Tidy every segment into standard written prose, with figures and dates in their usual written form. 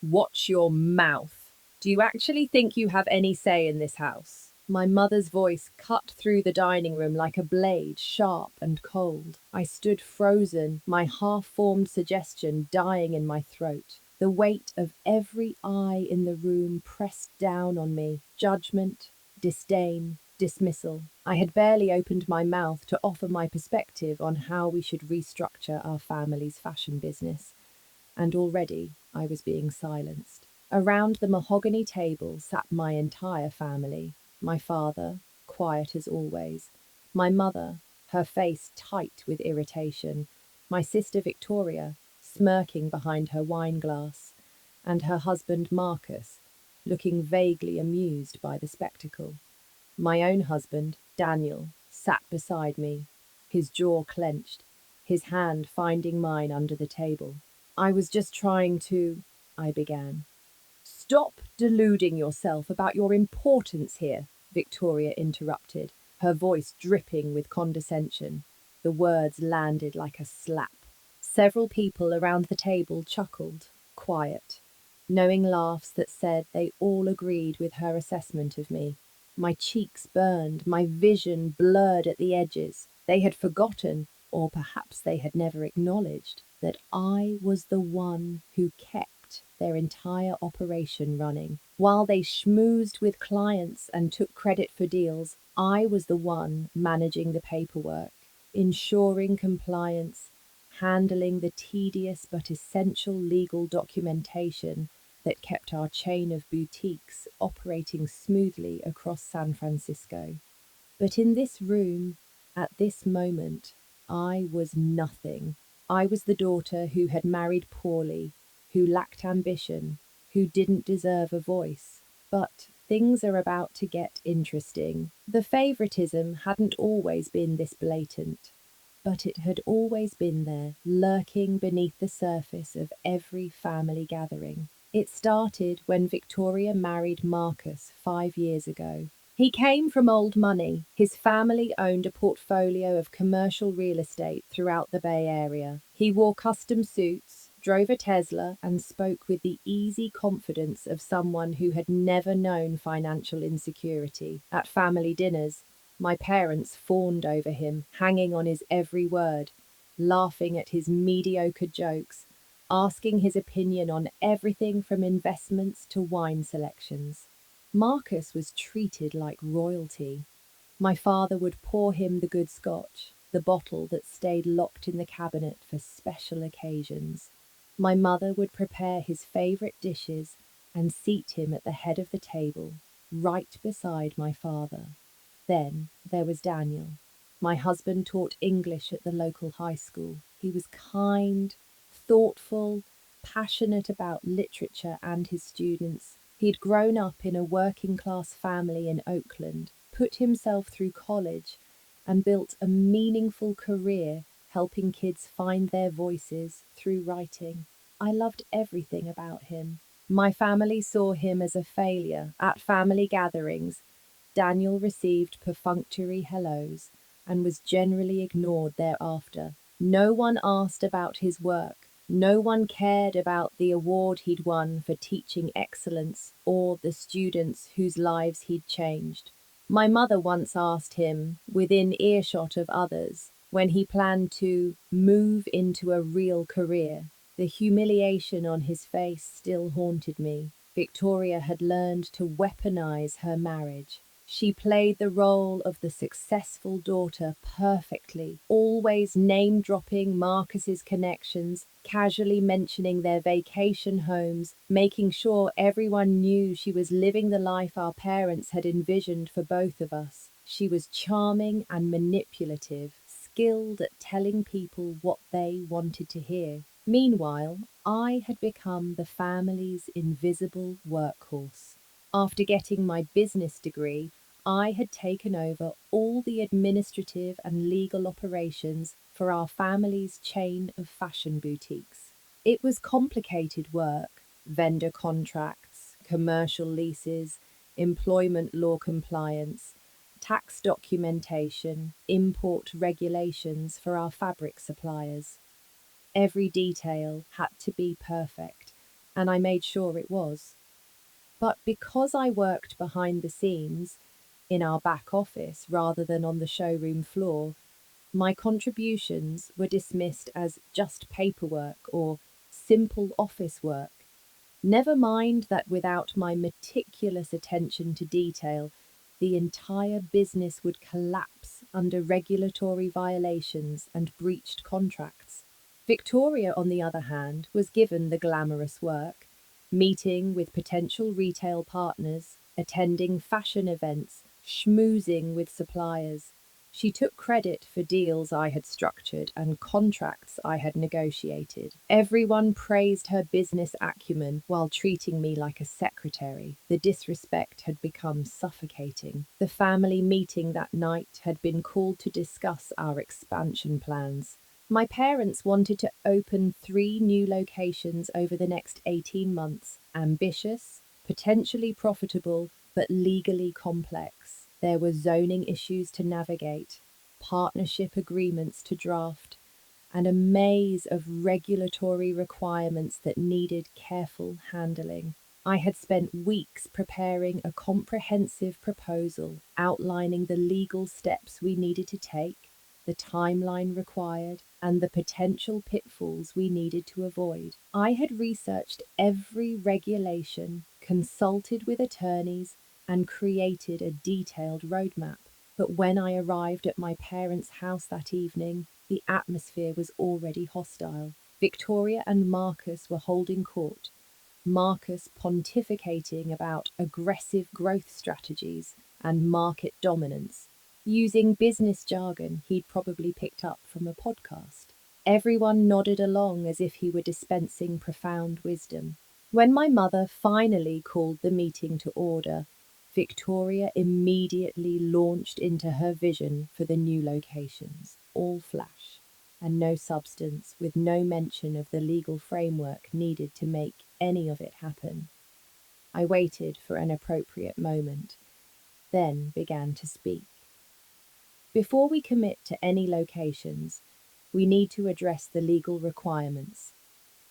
Watch your mouth. Do you actually think you have any say in this house? My mother's voice cut through the dining room like a blade, sharp and cold. I stood frozen, my half-formed suggestion dying in my throat. The weight of every eye in the room pressed down on me. Judgment, disdain, dismissal. I had barely opened my mouth to offer my perspective on how we should restructure our family's fashion business, and already I was being silenced. Around the mahogany table sat my entire family. My father, quiet as always. My mother, her face tight with irritation. My sister Victoria, smirking behind her wine glass. And her husband Marcus, looking vaguely amused by the spectacle. My own husband, Daniel, sat beside me, his jaw clenched, his hand finding mine under the table. I was just trying to, I began. Stop deluding yourself about your importance here, Victoria interrupted, her voice dripping with condescension. The words landed like a slap. Several people around the table chuckled, quiet, knowing laughs that said they all agreed with her assessment of me. My cheeks burned, my vision blurred at the edges. They had forgotten, or perhaps they had never acknowledged, that I was the one who kept their entire operation running. While they schmoozed with clients and took credit for deals, I was the one managing the paperwork, ensuring compliance, handling the tedious but essential legal documentation that kept our chain of boutiques operating smoothly across San Francisco. But in this room, at this moment, I was nothing. I was the daughter who had married poorly, who lacked ambition, who didn't deserve a voice. But things are about to get interesting. The favoritism hadn't always been this blatant, but it had always been there, lurking beneath the surface of every family gathering. It started when Victoria married Marcus 5 years ago. He came from old money. His family owned a portfolio of commercial real estate throughout the Bay Area. He wore custom suits, drove a Tesla, and spoke with the easy confidence of someone who had never known financial insecurity. At family dinners, my parents fawned over him, hanging on his every word, laughing at his mediocre jokes, asking his opinion on everything from investments to wine selections. Marcus was treated like royalty. My father would pour him the good scotch, the bottle that stayed locked in the cabinet for special occasions. My mother would prepare his favourite dishes and seat him at the head of the table, right beside my father. Then there was Daniel. My husband taught English at the local high school. He was kind, thoughtful, passionate about literature and his students. He'd grown up in a working class family in Oakland, put himself through college, and built a meaningful career helping kids find their voices through writing. I loved everything about him. My family saw him as a failure. At family gatherings, Daniel received perfunctory hellos and was generally ignored thereafter. No one asked about his work. No one cared about the award he'd won for teaching excellence or the students whose lives he'd changed. My mother once asked him, within earshot of others, when he planned to move into a real career. The humiliation on his face still haunted me. Victoria had learned to weaponize her marriage. She played the role of the successful daughter perfectly, always name-dropping Marcus's connections, casually mentioning their vacation homes, making sure everyone knew she was living the life our parents had envisioned for both of us. She was charming and manipulative, skilled at telling people what they wanted to hear. Meanwhile, I had become the family's invisible workhorse. After getting my business degree, I had taken over all the administrative and legal operations for our family's chain of fashion boutiques. It was complicated work: vendor contracts, commercial leases, employment law compliance, tax documentation, import regulations for our fabric suppliers. Every detail had to be perfect, and I made sure it was. But because I worked behind the scenes, in our back office rather than on the showroom floor, my contributions were dismissed as just paperwork or simple office work. Never mind that without my meticulous attention to detail, the entire business would collapse under regulatory violations and breached contracts. Victoria, on the other hand, was given the glamorous work, meeting with potential retail partners, attending fashion events, schmoozing with suppliers. She took credit for deals I had structured and contracts I had negotiated. Everyone praised her business acumen while treating me like a secretary. The disrespect had become suffocating. The family meeting that night had been called to discuss our expansion plans. My parents wanted to open 3 new locations over the next 18 months. Ambitious, potentially profitable, but legally complex. There were zoning issues to navigate, partnership agreements to draft, and a maze of regulatory requirements that needed careful handling. I had spent weeks preparing a comprehensive proposal outlining the legal steps we needed to take, the timeline required, and the potential pitfalls we needed to avoid. I had researched every regulation, consulted with attorneys, and created a detailed roadmap. But when I arrived at my parents' house that evening, the atmosphere was already hostile. Victoria and Marcus were holding court, Marcus pontificating about aggressive growth strategies and market dominance, using business jargon he'd probably picked up from a podcast. Everyone nodded along as if he were dispensing profound wisdom. When my mother finally called the meeting to order, Victoria immediately launched into her vision for the new locations, all flash and no substance, with no mention of the legal framework needed to make any of it happen. I waited for an appropriate moment, then began to speak. Before we commit to any locations, we need to address the legal requirements.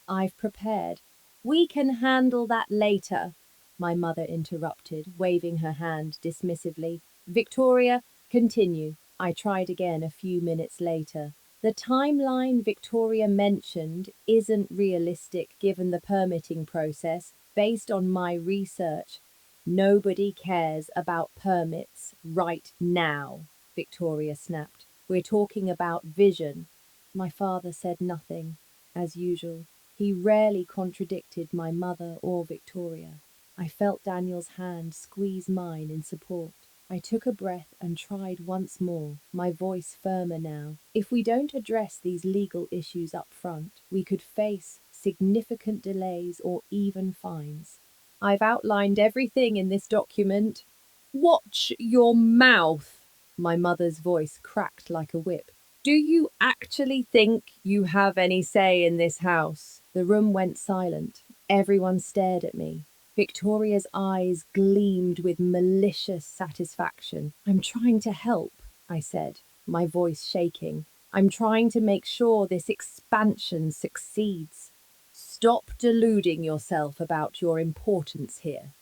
I've prepared. We can handle that later, my mother interrupted, waving her hand dismissively. Victoria, continue. I tried again a few minutes later. The timeline Victoria mentioned isn't realistic given the permitting process. Based on my research, nobody cares about permits right now, Victoria snapped. We're talking about vision. My father said nothing, as usual. He rarely contradicted my mother or Victoria. I felt Daniel's hand squeeze mine in support. I took a breath and tried once more, my voice firmer now. If we don't address these legal issues up front, we could face significant delays or even fines. I've outlined everything in this document. Watch your mouth! My mother's voice cracked like a whip. Do you actually think you have any say in this house? The room went silent. Everyone stared at me. Victoria's eyes gleamed with malicious satisfaction. I'm trying to help, I said, my voice shaking. I'm trying to make sure this expansion succeeds. Stop deluding yourself about your importance here,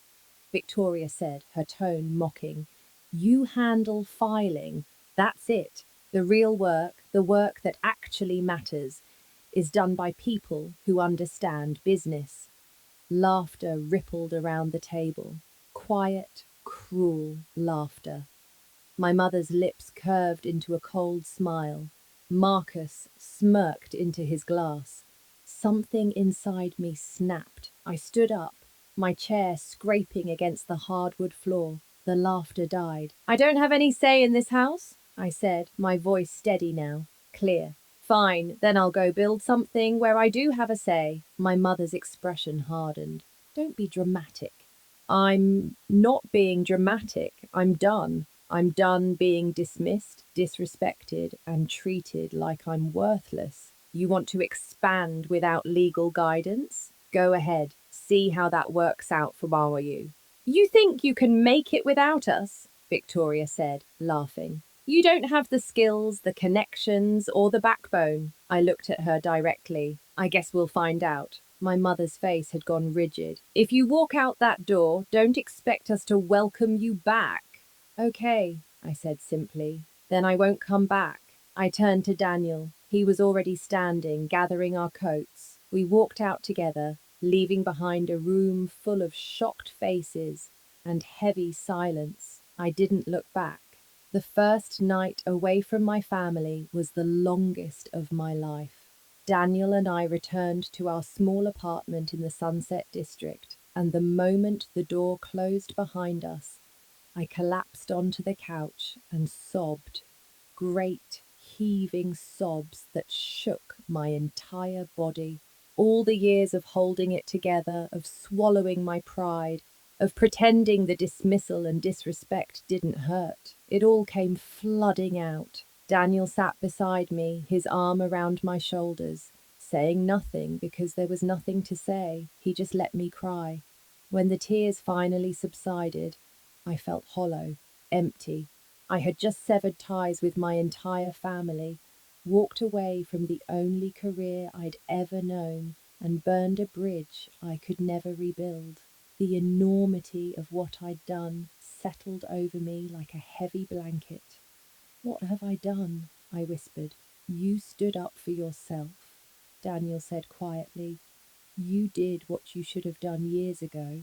Victoria said, her tone mocking. You handle filing. That's it. The real work, the work that actually matters, is done by people who understand business. Laughter rippled around the table. Quiet, cruel laughter. My mother's lips curved into a cold smile. Marcus smirked into his glass. Something inside me snapped. I stood up, my chair scraping against the hardwood floor. The laughter died. I don't have any say in this house, I said, my voice steady now, clear. Fine, then I'll go build something where I do have a say. My mother's expression hardened. Don't be dramatic. I'm not being dramatic. I'm done. I'm done being dismissed, disrespected, and treated like I'm worthless. You want to expand without legal guidance? Go ahead. See how that works out for you. You think you can make it without us? Victoria said, laughing. You don't have the skills, the connections, or the backbone. I looked at her directly. I guess we'll find out. My mother's face had gone rigid. If you walk out that door, don't expect us to welcome you back. Okay, I said simply. Then I won't come back. I turned to Daniel. He was already standing, gathering our coats. We walked out together, leaving behind a room full of shocked faces and heavy silence. I didn't look back. The first night away from my family was the longest of my life. Daniel and I returned to our small apartment in the Sunset District, and the moment the door closed behind us, I collapsed onto the couch and sobbed. Great, heaving sobs that shook my entire body. All the years of holding it together, of swallowing my pride, of pretending the dismissal and disrespect didn't hurt. It all came flooding out. Daniel sat beside me, his arm around my shoulders, saying nothing because there was nothing to say. He just let me cry. When the tears finally subsided, I felt hollow, empty. I had just severed ties with my entire family, walked away from the only career I'd ever known, and burned a bridge I could never rebuild. The enormity of what I'd done settled over me like a heavy blanket. What have I done? I whispered. You stood up for yourself, Daniel said quietly. You did what you should have done years ago.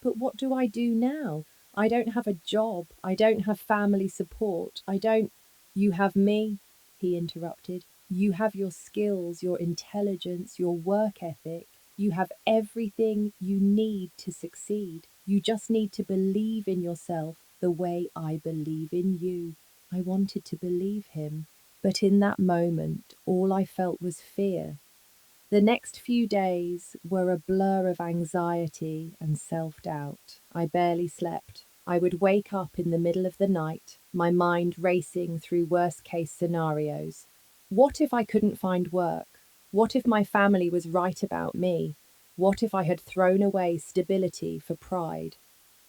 But what do I do now? I don't have a job. I don't have family support. I don't. You have me, he interrupted. You have your skills, your intelligence, your work ethic. You have everything you need to succeed. You just need to believe in yourself the way I believe in you. I wanted to believe him. But in that moment, all I felt was fear. The next few days were a blur of anxiety and self-doubt. I barely slept. I would wake up in the middle of the night, my mind racing through worst-case scenarios. What if I couldn't find work? What if my family was right about me? What if I had thrown away stability for pride?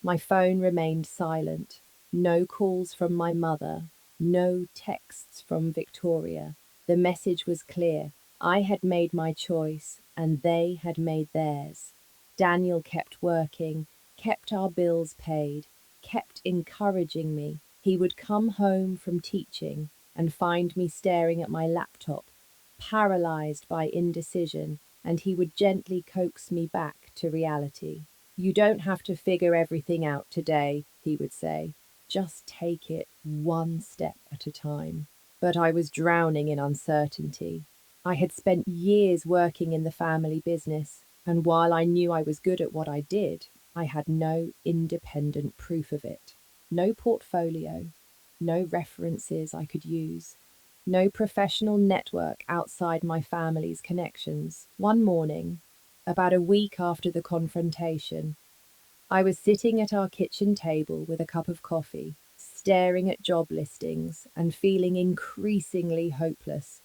My phone remained silent. No calls from my mother. No texts from Victoria. The message was clear. I had made my choice, and they had made theirs. Daniel kept working, kept our bills paid, kept encouraging me. He would come home from teaching and find me staring at my laptop, paralyzed by indecision, and he would gently coax me back to reality. You don't have to figure everything out today, he would say. Just take it one step at a time. But I was drowning in uncertainty. I had spent years working in the family business, and while I knew I was good at what I did, I had no independent proof of it. No portfolio, no references I could use, no professional network outside my family's connections. One morning, about a week after the confrontation, I was sitting at our kitchen table with a cup of coffee, staring at job listings and feeling increasingly hopeless.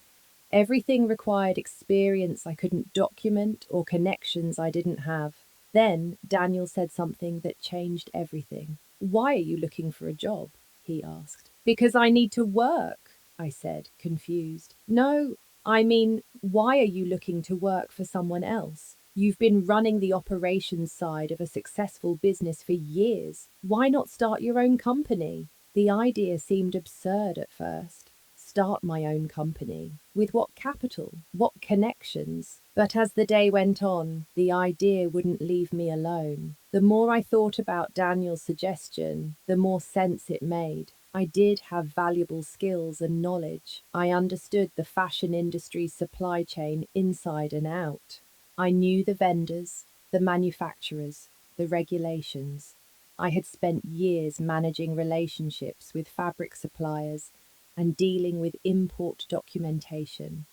Everything required experience I couldn't document or connections I didn't have. Then Daniel said something that changed everything. Why are you looking for a job? He asked. Because I need to work, I said, confused. No, I mean, why are you looking to work for someone else? You've been running the operations side of a successful business for years. Why not start your own company? The idea seemed absurd at first. Start my own company. With what capital? What connections? But as the day went on, the idea wouldn't leave me alone. The more I thought about Daniel's suggestion, the more sense it made. I did have valuable skills and knowledge. I understood the fashion industry's supply chain inside and out. I knew the vendors, the manufacturers, the regulations. I had spent years managing relationships with fabric suppliers and dealing with import documentation.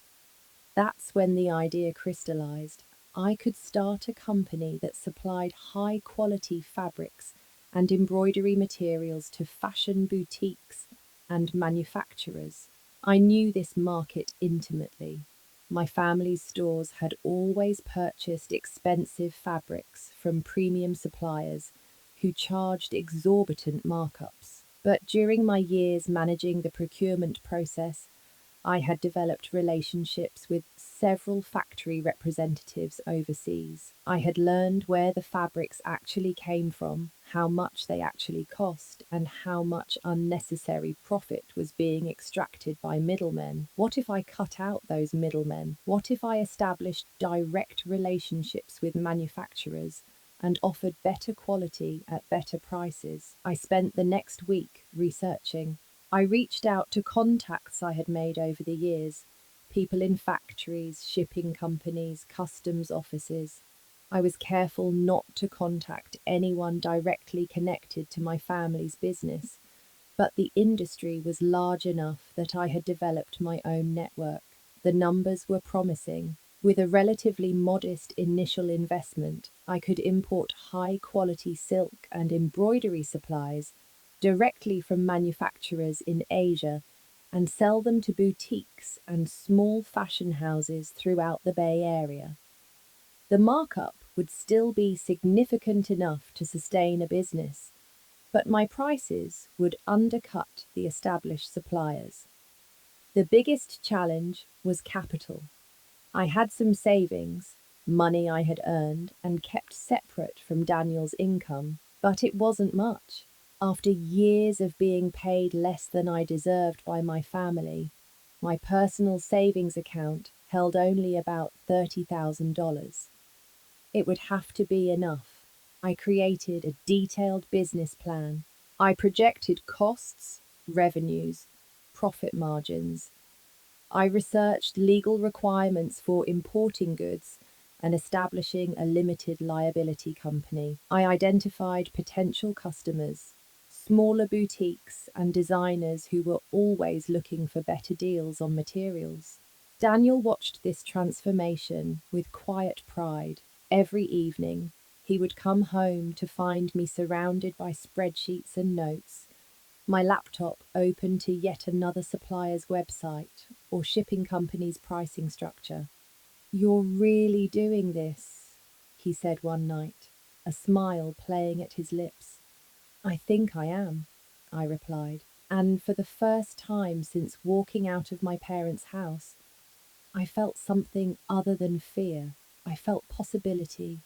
That's when the idea crystallized. I could start a company that supplied high quality fabrics and embroidery materials to fashion boutiques and manufacturers. I knew this market intimately. My family's stores had always purchased expensive fabrics from premium suppliers who charged exorbitant markups. But during my years managing the procurement process, I had developed relationships with several factory representatives overseas. I had learned where the fabrics actually came from, how much they actually cost, and how much unnecessary profit was being extracted by middlemen. What if I cut out those middlemen? What if I established direct relationships with manufacturers and offered better quality at better prices? I spent the next week researching. I reached out to contacts I had made over the years, people in factories, shipping companies, customs offices. I was careful not to contact anyone directly connected to my family's business, but the industry was large enough that I had developed my own network. The numbers were promising. With a relatively modest initial investment, I could import high-quality silk and embroidery supplies directly from manufacturers in Asia and sell them to boutiques and small fashion houses throughout the Bay Area. The markup would still be significant enough to sustain a business, but my prices would undercut the established suppliers. The biggest challenge was capital. I had some savings, money I had earned and kept separate from Daniel's income, but it wasn't much. After years of being paid less than I deserved by my family, my personal savings account held only about $30,000. It would have to be enough. I created a detailed business plan. I projected costs, revenues, profit margins. I researched legal requirements for importing goods and establishing a limited liability company. I identified potential customers, smaller boutiques and designers who were always looking for better deals on materials. Daniel watched this transformation with quiet pride. Every evening, he would come home to find me surrounded by spreadsheets and notes, my laptop open to yet another supplier's website or shipping company's pricing structure. "You're really doing this," he said one night, a smile playing at his lips. "I think I am," I replied, and for the first time since walking out of my parents' house, I felt something other than fear. I felt possibility.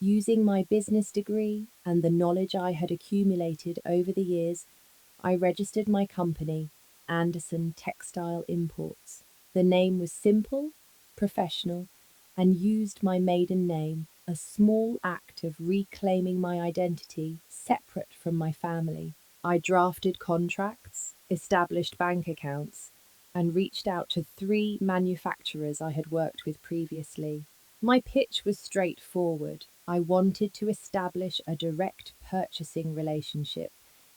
Using my business degree and the knowledge I had accumulated over the years, I registered my company, Anderson Textile Imports. The name was simple, professional, and used my maiden name, a small act of reclaiming my identity separate from my family. I drafted contracts, established bank accounts, and reached out to 3 manufacturers I had worked with previously. My pitch was straightforward. I wanted to establish a direct purchasing relationship,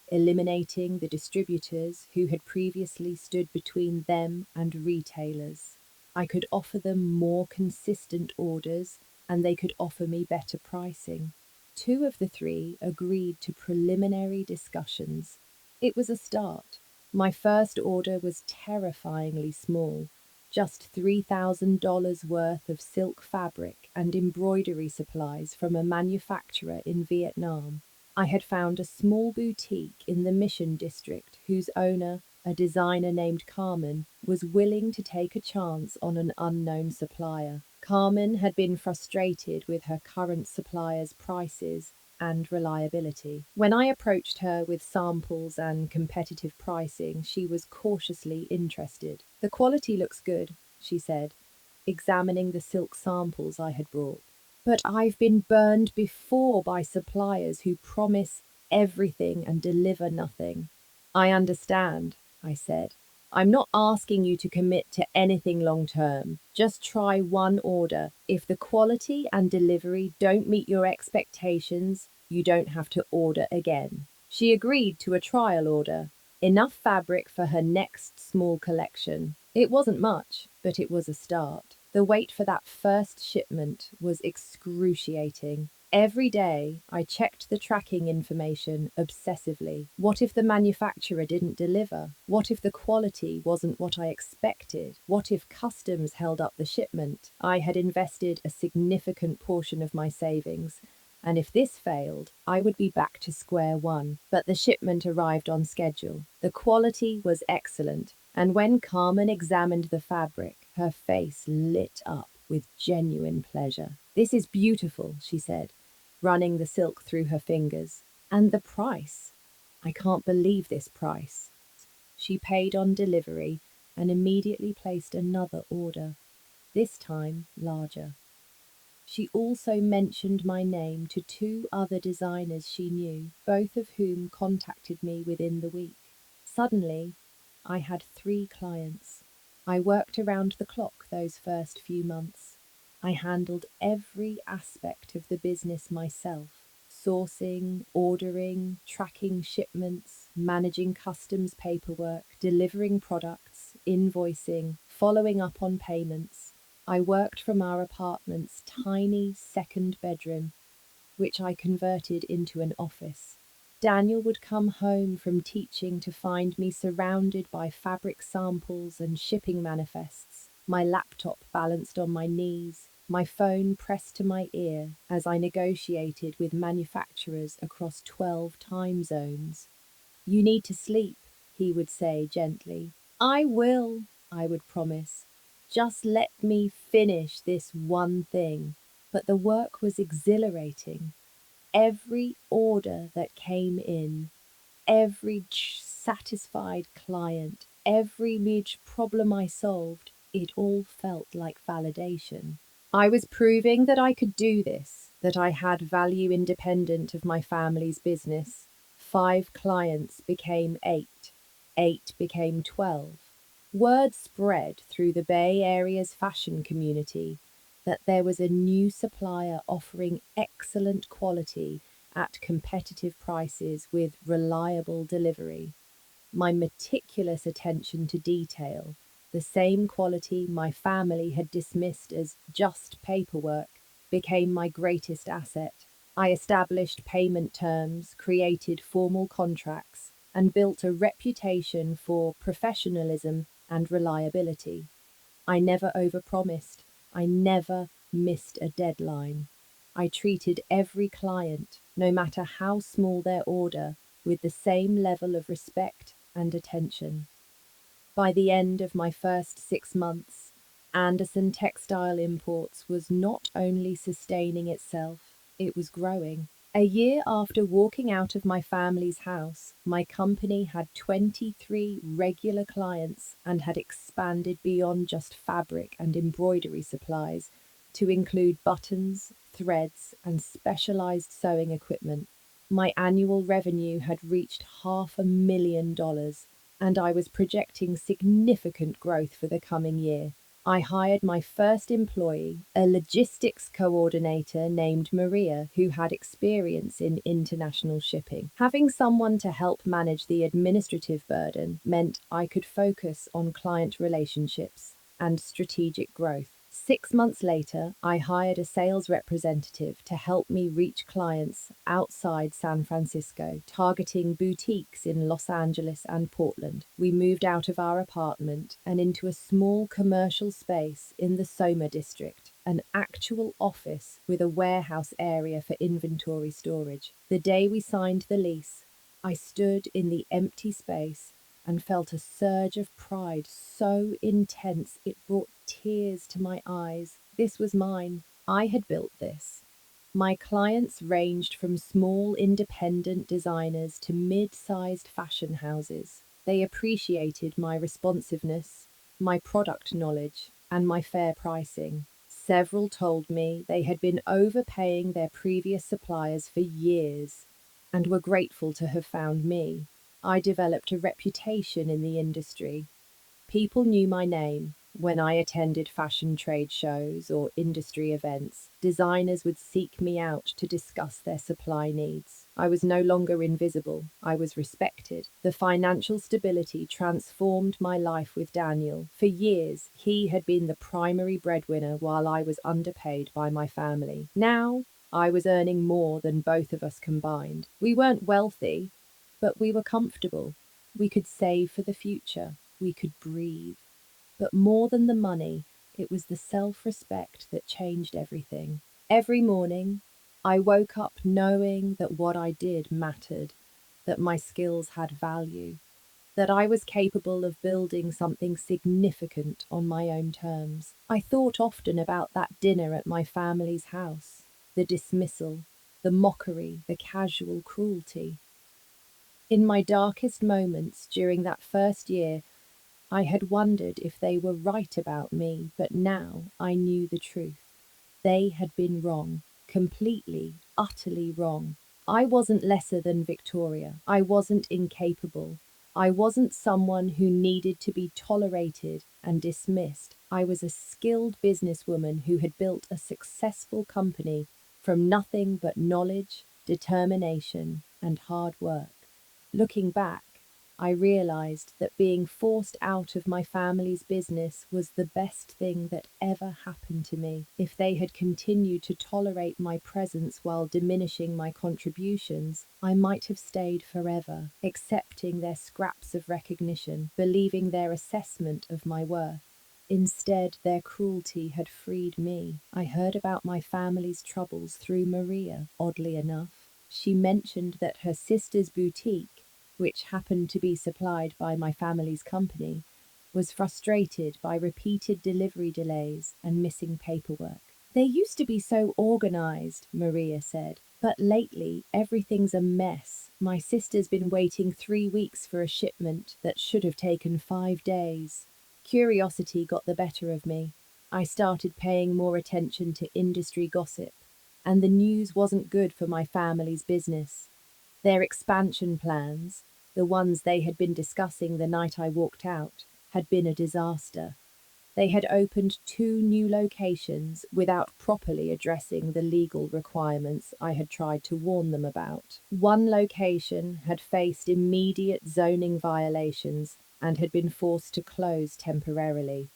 eliminating the distributors who had previously stood between them and retailers. I could offer them more consistent orders and they could offer me better pricing. 2 of the 3 agreed to preliminary discussions. It was a start. My first order was terrifyingly small, just $3,000 worth of silk fabric and embroidery supplies from a manufacturer in Vietnam. I had found a small boutique in the Mission District whose owner, a designer named Carmen, was willing to take a chance on an unknown supplier. Carmen had been frustrated with her current supplier's prices and reliability. When I approached her with samples and competitive pricing, she was cautiously interested. "The quality looks good," she said, examining the silk samples I had brought. "But I've been burned before by suppliers who promise everything and deliver nothing." "I understand," I said. "I'm not asking you to commit to anything long term. Just try one order. If the quality and delivery don't meet your expectations, you don't have to order again." She agreed to a trial order, enough fabric for her next small collection. It wasn't much, but it was a start. The wait for that first shipment was excruciating. Every day, I checked the tracking information obsessively. What if the manufacturer didn't deliver? What if the quality wasn't what I expected? What if customs held up the shipment? I had invested a significant portion of my savings, and if this failed, I would be back to square one. But the shipment arrived on schedule. The quality was excellent, And when Carmen examined the fabric, her face lit up with genuine pleasure. "This is beautiful," she said, running the silk through her fingers. "And the price? I can't believe this price." She paid on delivery and immediately placed another order, this time larger. She also mentioned my name to two other designers she knew, both of whom contacted me within the week. Suddenly, I had 3 clients. I worked around the clock those first few months. I handled every aspect of the business myself: sourcing, ordering, tracking shipments, managing customs paperwork, delivering products, invoicing, following up on payments. I worked from our apartment's tiny second bedroom, which I converted into an office. Daniel would come home from teaching to find me surrounded by fabric samples and shipping manifests, my laptop balanced on my knees, my phone pressed to my ear as I negotiated with manufacturers across 12 time zones. "You need to sleep," he would say gently. "I will," I would promise. "Just let me finish this one thing." But the work was exhilarating. Every order that came in, every satisfied client, every major problem I solved, it all felt like validation. I was proving that I could do this, that I had value independent of my family's business. 5 clients became 8, 8 became 12. Word spread through the Bay Area's fashion community that there was a new supplier offering excellent quality at competitive prices with reliable delivery. My meticulous attention to detail, the same quality my family had dismissed as just paperwork, became my greatest asset. I established payment terms, created formal contracts, and built a reputation for professionalism and reliability. I never overpromised. I never missed a deadline. I treated every client, no matter how small their order, with the same level of respect and attention. By the end of my first 6 months, Anderson Textile Imports was not only sustaining itself, it was growing. A year after walking out of my family's house, my company had 23 regular clients and had expanded beyond just fabric and embroidery supplies to include buttons, threads, and specialized sewing equipment. My annual revenue had reached $500,000, and I was projecting significant growth for the coming year. I hired my first employee, a logistics coordinator named Maria, who had experience in international shipping. Having someone to help manage the administrative burden meant I could focus on client relationships and strategic growth. 6 months later, I hired a sales representative to help me reach clients outside San Francisco, targeting boutiques in Los Angeles and Portland. We moved out of our apartment and into a small commercial space in the Soma district, an actual office with a warehouse area for inventory storage. The day we signed the lease, I stood in the empty space and felt a surge of pride so intense it brought tears to my eyes. This was mine. I had built this. My clients ranged from small independent designers to mid-sized fashion houses. They appreciated my responsiveness, my product knowledge, and my fair pricing. Several told me they had been overpaying their previous suppliers for years and were grateful to have found me. I developed a reputation in the industry. People knew my name. When I attended fashion trade shows or industry events, designers would seek me out to discuss their supply needs. I was no longer invisible. I was respected. The financial stability transformed my life with Daniel. For years, he had been the primary breadwinner while I was underpaid by my family. Now, I was earning more than both of us combined. We weren't wealthy, but we were comfortable. We could save for the future. We could breathe. But more than the money, it was the self-respect that changed everything. Every morning, I woke up knowing that what I did mattered, that my skills had value. that I was capable of building something significant on my own terms. I thought often about that dinner at my family's house, the dismissal, the mockery, the casual cruelty. In my darkest moments during that first year, I had wondered if they were right about me, but now I knew the truth. They had been wrong, completely, utterly wrong. I wasn't lesser than Victoria. I wasn't incapable. I wasn't someone who needed to be tolerated and dismissed. I was a skilled businesswoman who had built a successful company from nothing but knowledge, determination, and hard work. Looking back, I realized that being forced out of my family's business was the best thing that ever happened to me. If they had continued to tolerate my presence while diminishing my contributions, I might have stayed forever, accepting their scraps of recognition, believing their assessment of my worth. Instead, their cruelty had freed me. I heard about my family's troubles through Maria, oddly enough. She mentioned that her sister's boutique, which happened to be supplied by my family's company, was frustrated by repeated delivery delays and missing paperwork. They used to be so organized, Maria said, but lately everything's a mess. My sister's been waiting 3 weeks for a shipment that should have taken 5 days. Curiosity got the better of me. I started paying more attention to industry gossip, and the news wasn't good for my family's business. Their expansion plans, the ones they had been discussing the night I walked out, had been a disaster. They had opened 2 new locations without properly addressing the legal requirements I had tried to warn them about. One location had faced immediate zoning violations and had been forced to close temporarily.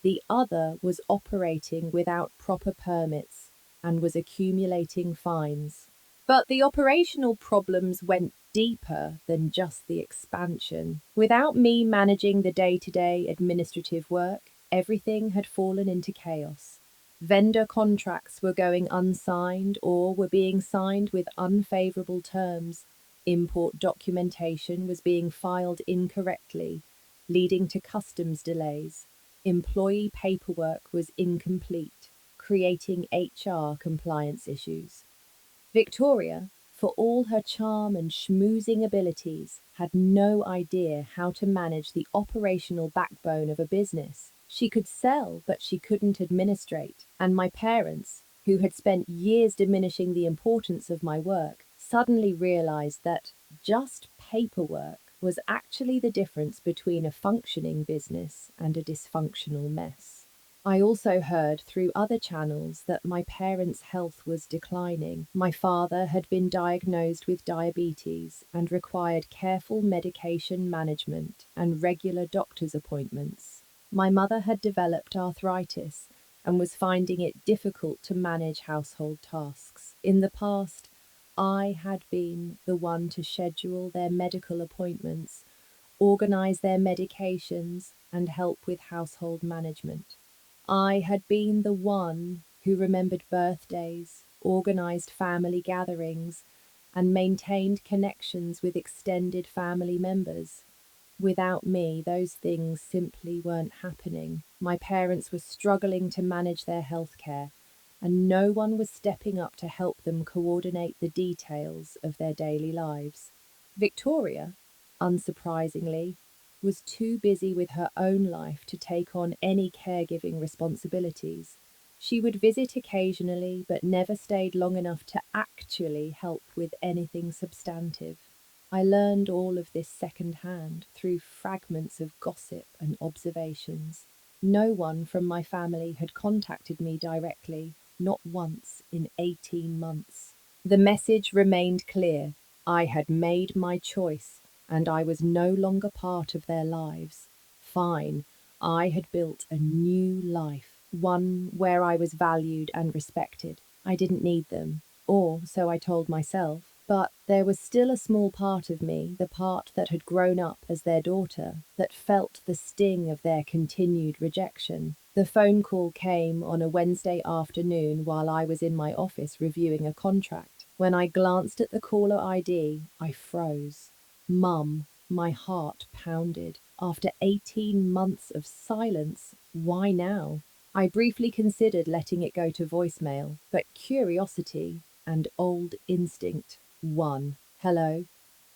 The other was operating without proper permits and was accumulating fines. But the operational problems went deeper than just the expansion. Without me managing the day-to-day administrative work, everything had fallen into chaos. Vendor contracts were going unsigned or were being signed with unfavorable terms. Import documentation was being filed incorrectly, leading to customs delays. Employee paperwork was incomplete, creating HR compliance issues. Victoria, for all her charm and schmoozing abilities, had no idea how to manage the operational backbone of a business. She could sell, but she couldn't administrate. And my parents, who had spent years diminishing the importance of my work, suddenly realized that just paperwork was actually the difference between a functioning business and a dysfunctional mess. I also heard through other channels that my parents' health was declining. My father had been diagnosed with diabetes and required careful medication management and regular doctor's appointments. My mother had developed arthritis and was finding it difficult to manage household tasks. In the past, I had been the one to schedule their medical appointments, organize their medications, and help with household management. I had been the one who remembered birthdays, organized family gatherings, and maintained connections with extended family members. Without me, those things simply weren't happening. My parents were struggling to manage their healthcare, and no one was stepping up to help them coordinate the details of their daily lives. Victoria, unsurprisingly, was too busy with her own life to take on any caregiving responsibilities. She would visit occasionally, but never stayed long enough to actually help with anything substantive. I learned all of this secondhand through fragments of gossip and observations. No one from my family had contacted me directly, not once in 18 months. The message remained clear. I had made my choice, and I was no longer part of their lives. Fine, I had built a new life, one where I was valued and respected. I didn't need them, or so I told myself. But there was still a small part of me, the part that had grown up as their daughter, that felt the sting of their continued rejection. The phone call came on a Wednesday afternoon while I was in my office reviewing a contract. When I glanced at the caller ID, I froze. Mum. My heart pounded. After 18 months of silence, why now? I briefly considered letting it go to voicemail, but curiosity and old instinct won. Hello,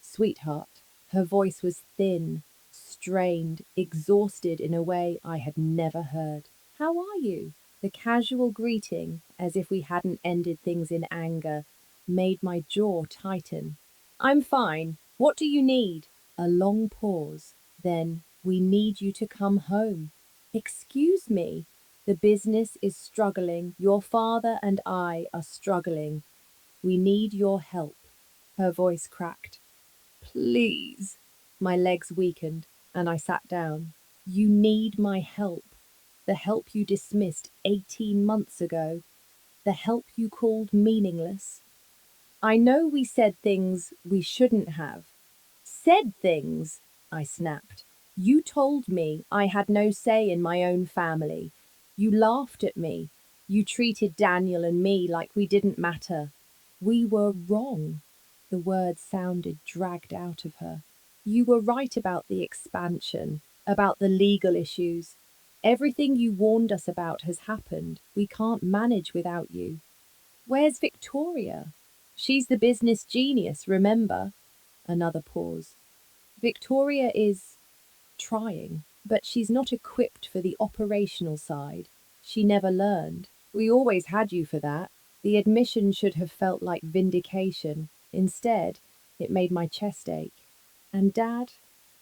sweetheart. Her voice was thin, strained, exhausted in a way I had never heard. How are you? The casual greeting, as if we hadn't ended things in anger, made my jaw tighten. I'm fine. What do you need? A long pause. Then, we need you to come home. Excuse me. The business is struggling. Your father and I are struggling. We need your help. Her voice cracked. Please. My legs weakened, and I sat down. You need my help. The help you dismissed 18 months ago. The help you called meaningless. I know we said things we shouldn't have. Said things, I snapped. You told me I had no say in my own family. You laughed at me. You treated Daniel and me like we didn't matter. We were wrong. The words sounded dragged out of her. You were right about the expansion, about the legal issues. Everything you warned us about has happened. We can't manage without you. Where's Victoria? She's the business genius, remember? Another pause. Victoria is trying, but she's not equipped for the operational side. She never learned. We always had you for that. The admission should have felt like vindication. Instead, it made my chest ache. And Dad,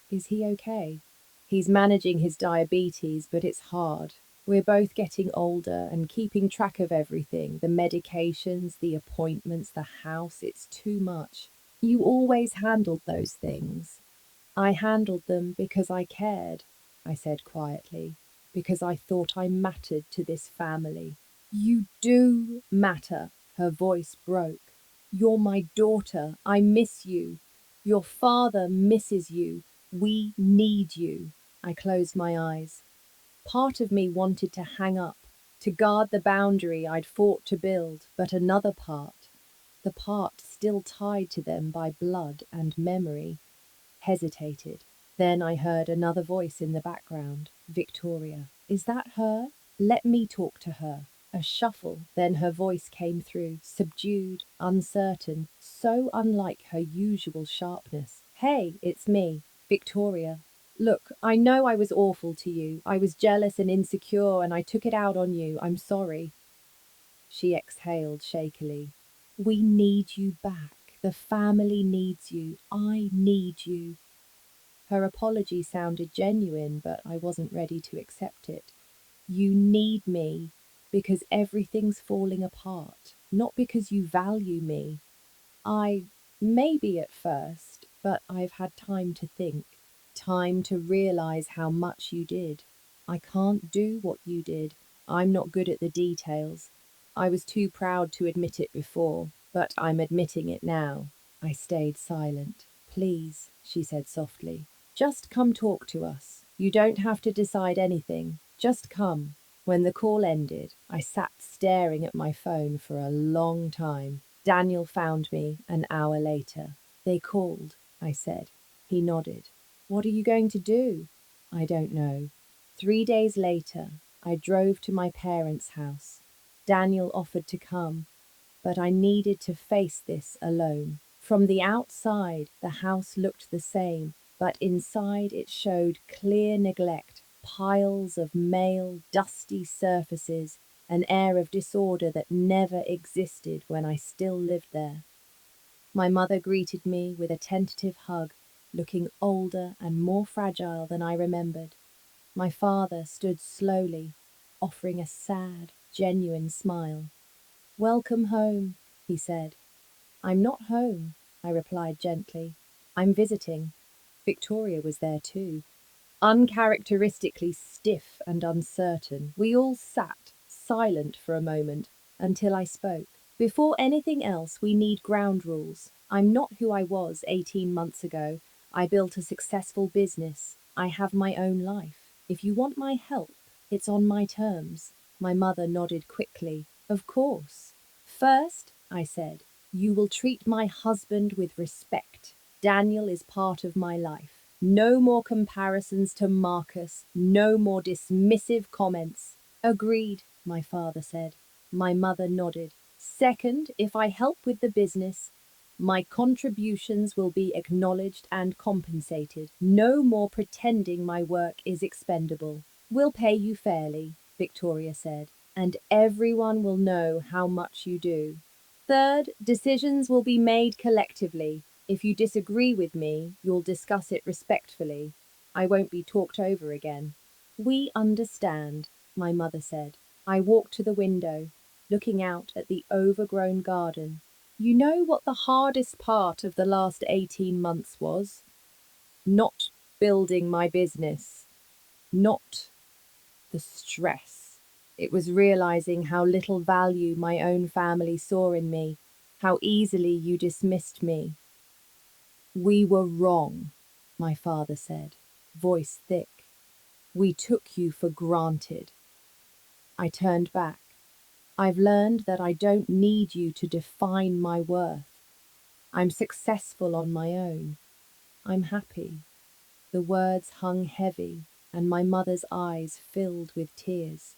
is he okay? He's managing his diabetes, but it's hard. We're both getting older and keeping track of everything, the medications, the appointments, the house, it's too much. You always handled those things. I handled them because I cared, I said quietly, because I thought I mattered to this family. You do matter, her voice broke. You're my daughter. I miss you. Your father misses you. We need you. I closed my eyes. Part of me wanted to hang up, to guard the boundary I'd fought to build, but another part, the part still tied to them by blood and memory, hesitated. Then I heard another voice in the background. Victoria. Is that her? Let me talk to her. A shuffle. Then her voice came through, subdued, uncertain, so unlike her usual sharpness. Hey, it's me, Victoria. Look, I know I was awful to you. I was jealous and insecure, and I took it out on you. I'm sorry. She exhaled shakily. We need you back. The family needs you. I need you. Her apology sounded genuine, but I wasn't ready to accept it. You need me because everything's falling apart, not because you value me. I, maybe at first, but I've had time to think, time to realize how much you did. I can't do what you did. I'm not good at the details. I was too proud to admit it before, but I'm admitting it now. I stayed silent. Please, she said softly, just come talk to us. You don't have to decide anything. Just come. When the call ended, I sat staring at my phone for a long time. Daniel found me an hour later. They called, I said. He nodded. What are you going to do? I don't know. 3 days later, I drove to my parents' house. Daniel offered to come, but I needed to face this alone. From the outside, the house looked the same, but inside it showed clear neglect, piles of mail, dusty surfaces, an air of disorder that never existed when I still lived there. My mother greeted me with a tentative hug, looking older and more fragile than I remembered. My father stood slowly, offering a sad, genuine smile. Welcome home, he said. I'm not home, I replied gently. I'm visiting. Victoria was there too. Uncharacteristically stiff and uncertain, we all sat, silent for a moment, until I spoke. Before anything else, we need ground rules. I'm not who I was 18 months ago. I built a successful business. I have my own life. If you want my help, it's on my terms. My mother nodded quickly. Of course. First, I said, you will treat my husband with respect. Daniel is part of my life. No more comparisons to Marcus, no more dismissive comments. Agreed, my father said. My mother nodded. Second, if I help with the business, my contributions will be acknowledged and compensated. No more pretending my work is expendable. We'll pay you fairly, Victoria said, and everyone will know how much you do. Third, decisions will be made collectively. If you disagree with me, you'll discuss it respectfully. I won't be talked over again. We understand, my mother said. I walked to the window, looking out at the overgrown garden. You know what the hardest part of the last 18 months was? Not building my business, not the stress. It was realizing how little value my own family saw in me, how easily you dismissed me. We were wrong, my father said, voice thick. We took you for granted. I turned back. I've learned that I don't need you to define my worth. I'm successful on my own. I'm happy. The words hung heavy, and my mother's eyes filled with tears.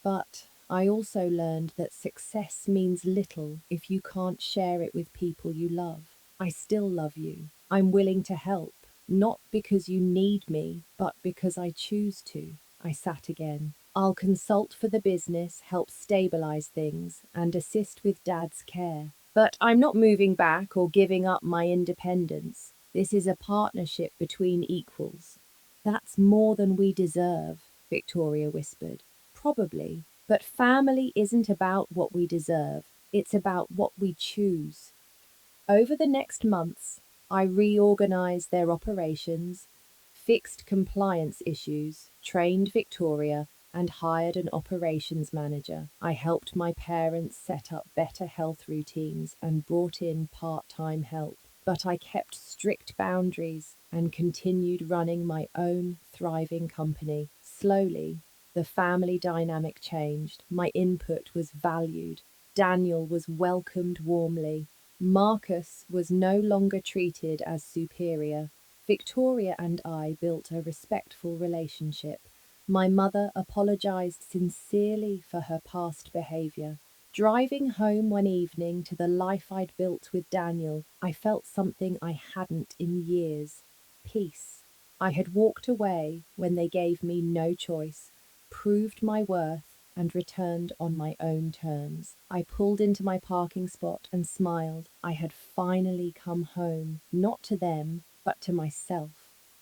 But I also learned that success means little if you can't share it with people you love. I still love you. I'm willing to help, not because you need me, but because I choose to. I sat again. I'll consult for the business, help stabilize things, and assist with Dad's care. But I'm not moving back or giving up my independence. This is a partnership between equals. That's more than we deserve, Victoria whispered. Probably, but family isn't about what we deserve. It's about what we choose. Over the next months, I reorganized their operations, fixed compliance issues, trained Victoria, and hired an operations manager. I helped my parents set up better health routines and brought in part-time help. But I kept strict boundaries and continued running my own thriving company. Slowly, the family dynamic changed. My input was valued. Daniel was welcomed warmly. Marcus was no longer treated as superior. Victoria and I built a respectful relationship. My mother apologized sincerely for her past behavior. Driving home one evening to the life I'd built with Daniel, I felt something I hadn't in years. Peace. I had walked away when they gave me no choice, proved my worth, and returned on my own terms. I pulled into my parking spot and smiled. I had finally come home, not to them, but to myself.